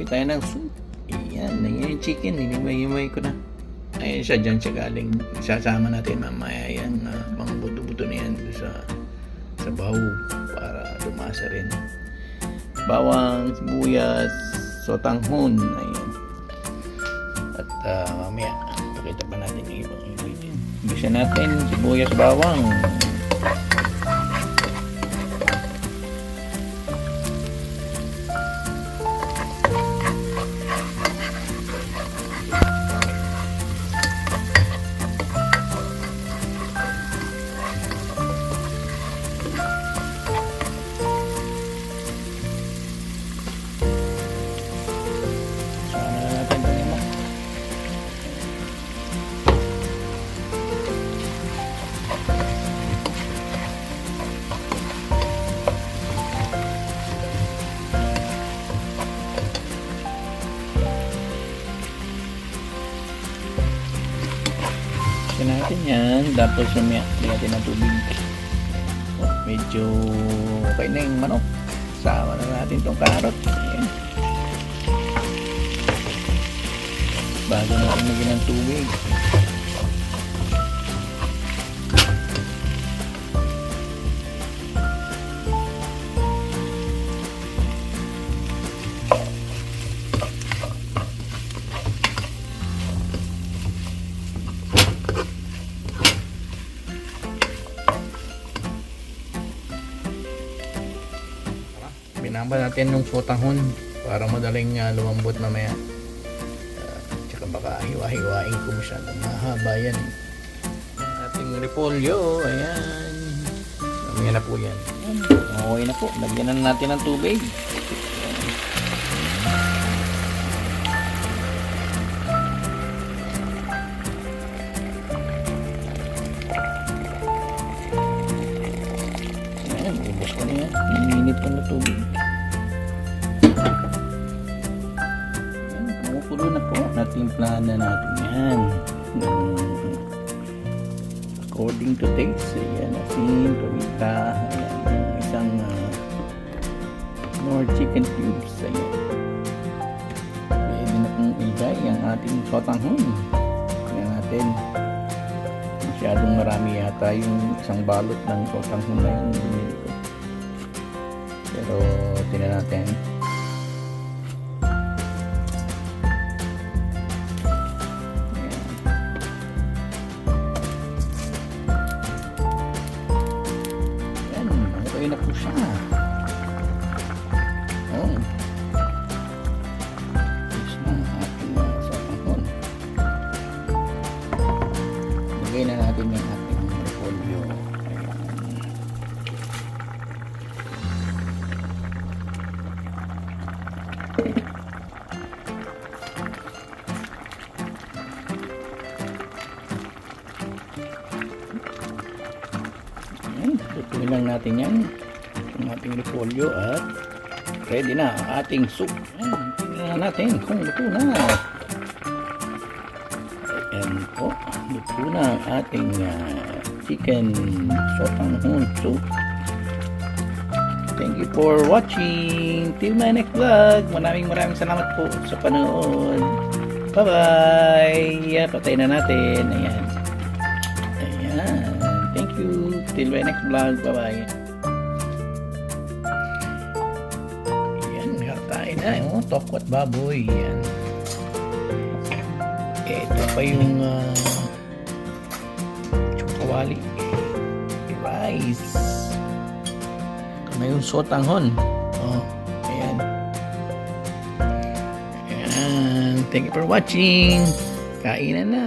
Bili tayo ng soup. Ayan, yung chicken. Hinimay-himay ko na. Ayan siya, dyan siya galing. Sasama natin mamaya yan. Mga buto-buto na yan sa baho para lumasa rin. Bawang, sibuyas, sotanghon. Ayan. At mamaya, pakita pa natin yung ibang ingredient. Bisa natin sibuyas, bawang. Natin yan, tapos lumia natin ng tubig. Medyo okay na yung manok. Sama na natin itong carrot. Ayan. Bago natin lagyan ng tubig. Binamba natin nung sotanghon para madaling lumambot mamaya. Tsaka baka hiwa-hiwain ko masyadong mahaba yan. Ating repolyo, ayan. Mamaya na po yan. Okay na po, lagyan na natin ng tubig. Ayan, ubos ko na yan. Minit ko na tubig. Kumukulo na po. Natimplahan na natin yan. According to taste. Ayan, asin, pamita. Ayan, isang more chicken cubes. Ayan. Pwede na kong ilagay ang ating sotanghon. Ayan natin. Masyadong marami yata yung isang balot ng sotanghon na yun. Pero tingnan natin. Ayan, okay na po siya. Oh. Ayos na ating sotanghon. Lagay na natin yung ating repolyo. Lutuin lang natin yan ang ating repolyo at ready na ang ating soup. Tingnan natin kung luto na. Ayan po, luto na ang ating chicken sotanghon soup. Thank you for watching. Till my next vlog. Maraming salamat po sa panood. Bye bye. Patay na natin. Ayan. Ayan. Thank you. Till my next vlog. Bye bye. Ayan. Kakain na. Oh, tokwat baboy. Ayan. Ito pa yung chukawali. Rice. Na yung sotanghon. Oh, ayan. Ayan. Thank you for watching. Kainan na.